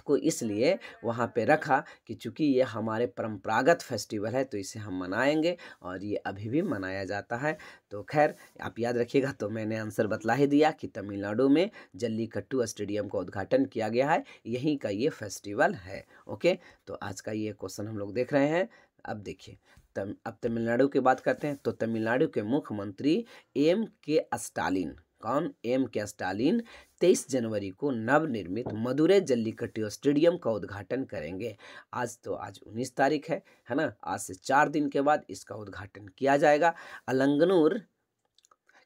को इसलिए वहाँ पे रखा कि चूँकि ये हमारे परंपरागत फेस्टिवल है तो इसे हम मनाएंगे, और ये अभी भी मनाया जाता है। तो खैर आप याद रखिएगा। तो मैंने आंसर बतला ही दिया कि तमिलनाडु में जल्लीकट्टू स्टेडियम का उद्घाटन किया गया है, यहीं का ये फेस्टिवल है। ओके, तो आज का ये क्वेश्चन हम लोग देख रहे हैं। अब देखिए, अब तमिलनाडु की बात करते हैं। तो तमिलनाडु के मुख्यमंत्री M.K. स्टालिन, कौन? M.K. स्टालिन 23 जनवरी को नवनिर्मित मदुरै जल्लीकट्टू स्टेडियम का उद्घाटन करेंगे। आज 19 तारीख है ना, आज से 4 दिन के बाद इसका उद्घाटन किया जाएगा। अलंगनूर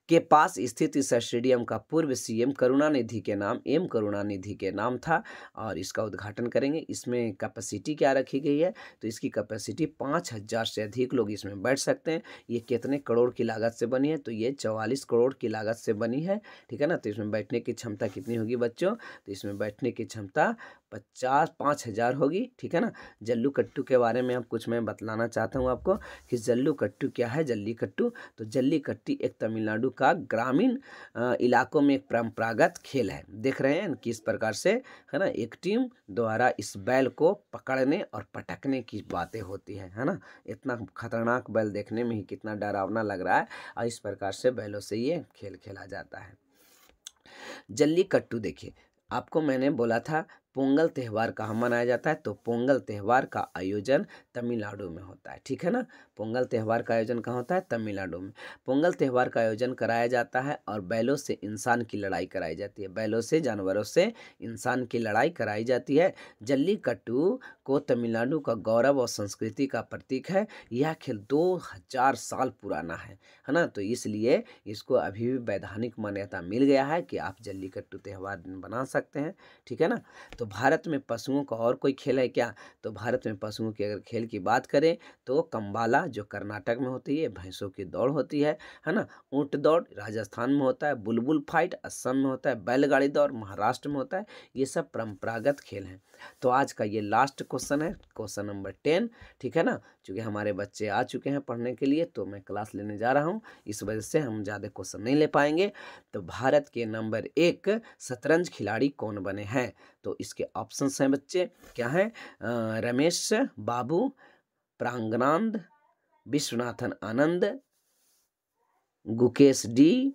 के पास स्थित इस स्टेडियम का पूर्व CM करुणानिधि के नाम था, और इसका उद्घाटन करेंगे। इसमें कैपेसिटी क्या रखी गई है? तो इसकी कैपेसिटी 5000 से अधिक लोग इसमें बैठ सकते हैं। ये कितने करोड़ की लागत से बनी है? तो ये 44 करोड़ की लागत से बनी है, ठीक है ना। तो इसमें बैठने की क्षमता कितनी होगी बच्चों? तो इसमें बैठने की क्षमता 5000 होगी, ठीक है ना। जल्लीकट्टू के बारे में कुछ मैं बतलाना चाहता हूँ आपको कि जल्लीकट्टू क्या है। जल्लीकट्टू तो जल्लीकट्टू एक तमिलनाडु का ग्रामीण इलाकों में एक परंपरागत खेल है। देख रहे हैं किस प्रकार से, है ना, एक टीम द्वारा इस बैल को पकड़ने और पटकने की बातें होती है ना। इतना खतरनाक बैल देखने में ही कितना डरावना लग रहा है, और इस प्रकार से बैलों से ये खेल खेला जाता है। जल्लीकट्टू देखिए, आपको मैंने बोला था पोंगल त्यौहार कहाँ मनाया जाता है? तो पोंगल त्यौहार का आयोजन तमिलनाडु में होता है, ठीक है ना। पोंगल त्यौहार का आयोजन कहाँ होता है? तमिलनाडु में। पोंगल त्यौहार का आयोजन कराया जाता है और बैलों से इंसान की लड़ाई कराई जाती है। बैलों से, जानवरों से इंसान की लड़ाई कराई जाती है। जल्लीकट्टू को तमिलनाडु का गौरव और संस्कृति का प्रतीक है। यह खेल 2000 साल पुराना है ना। तो इसलिए इसको अभी भी वैधानिक मान्यता मिल गया है कि आप जल्लीकट्टू त्यौहार बना सकते हैं, ठीक है ना। तो भारत में पशुओं का और कोई खेल है क्या? तो भारत में पशुओं के अगर खेल की बात करें तो कंबाला जो कर्नाटक में होती है, भैंसों की दौड़ होती है ना। ऊंट दौड़ राजस्थान में होता है। बुलबुल फाइट असम में होता है। बैलगाड़ी दौड़ महाराष्ट्र में होता है। ये सब परंपरागत खेल हैं। तो आज का ये लास्ट क्वेश्चन है, क्वेश्चन नंबर 10, ठीक है ना। चूँकि हमारे बच्चे आ चुके हैं पढ़ने के लिए तो मैं क्लास लेने जा रहा हूँ, इस वजह से हम ज़्यादा क्वेश्चन नहीं ले पाएंगे। तो भारत के नंबर 1 शतरंज खिलाड़ी कौन बने हैं? तो इसके ऑप्शंस हैं बच्चे, क्या है? रमेश बाबू, प्रांगनानंद, विश्वनाथन आनंद, गुकेश डी,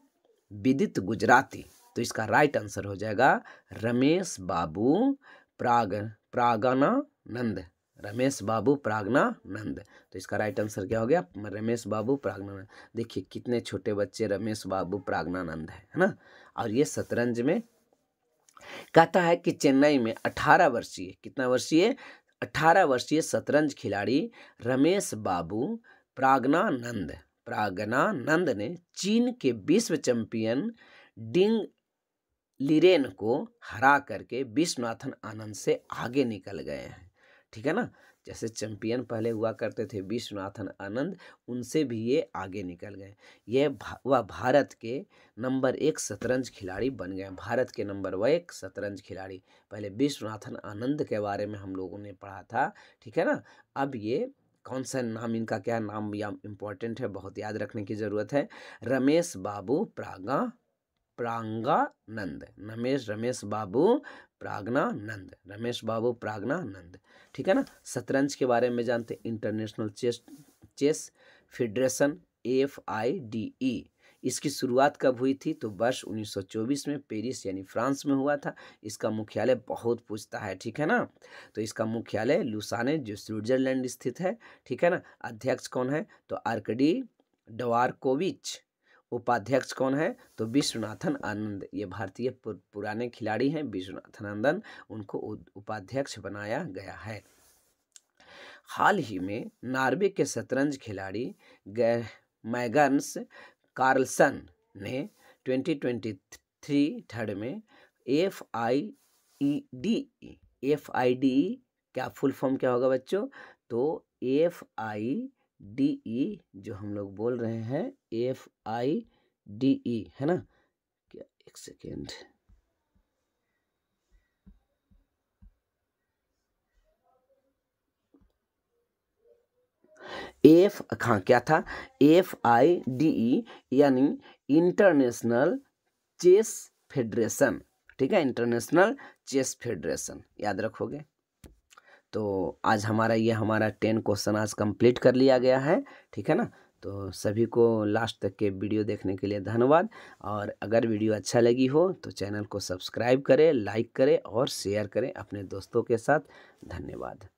विदित गुजराती। तो इसका राइट आंसर हो जाएगा रमेश बाबू प्रागनानंद। रमेश बाबू प्रागनानंद। तो इसका राइट आंसर क्या हो गया? रमेश बाबू प्रागनानंद। देखिए कितने छोटे बच्चे रमेश बाबू प्रागनानंद है ना। और ये शतरंज में कहता है कि चेन्नई में 18 वर्षीय, कितना वर्षीय? 18 वर्षीय शतरंज खिलाड़ी रमेश बाबू प्रागनानंद ने चीन के विश्व चैंपियन डिंग लिरेन को हरा करके विश्वनाथन आनंद से आगे निकल गए हैं, ठीक है ना। जैसे चैंपियन पहले हुआ करते थे विश्वनाथन आनंद, उनसे भी ये आगे निकल गए। वह भारत के नंबर 1 शतरंज खिलाड़ी बन गए। भारत के नंबर 1 शतरंज खिलाड़ी। पहले विश्वनाथन आनंद के बारे में हम लोगों ने पढ़ा था, ठीक है ना। अब ये कौन सा नाम, इनका क्या नाम या इम्पोर्टेंट है, बहुत याद रखने की ज़रूरत है। रमेश बाबू प्रांगानंद। रमेश बाबू प्रागनानंद, ठीक है ना। शतरंज के बारे में जानते, इंटरनेशनल चेस फेडरेशन FIDE, इसकी शुरुआत कब हुई थी? तो वर्ष 1924 में पेरिस यानी फ्रांस में हुआ था। इसका मुख्यालय बहुत पूछता है, ठीक है ना। तो इसका मुख्यालय लुसाने जो स्विट्जरलैंड स्थित है, ठीक है ना। अध्यक्ष कौन है? तो आर्कडी डवारकोविच। उपाध्यक्ष कौन है? तो विश्वनाथन आनंद। ये भारतीय पुराने खिलाड़ी हैं विश्वनाथन आनंद, उनको उपाध्यक्ष बनाया गया है। हाल ही में नॉर्वे के शतरंज खिलाड़ी मैग्नस कार्लसन ने 2023 थर्ड में FIDE क्या फुल फॉर्म क्या होगा बच्चों? तो FIDE जो हम लोग बोल रहे हैं FIDE है ना, क्या एक सेकेंड, हाँ क्या था, FIDE यानी इंटरनेशनल चेस फेडरेशन, ठीक है, इंटरनेशनल चेस फेडरेशन, याद रखोगे। तो आज हमारा 10 क्वेश्चन आज कंप्लीट कर लिया गया है, ठीक है ना। तो सभी को लास्ट तक के वीडियो देखने के लिए धन्यवाद। और अगर वीडियो अच्छा लगी हो तो चैनल को सब्सक्राइब करें, लाइक करें और शेयर करें अपने दोस्तों के साथ। धन्यवाद।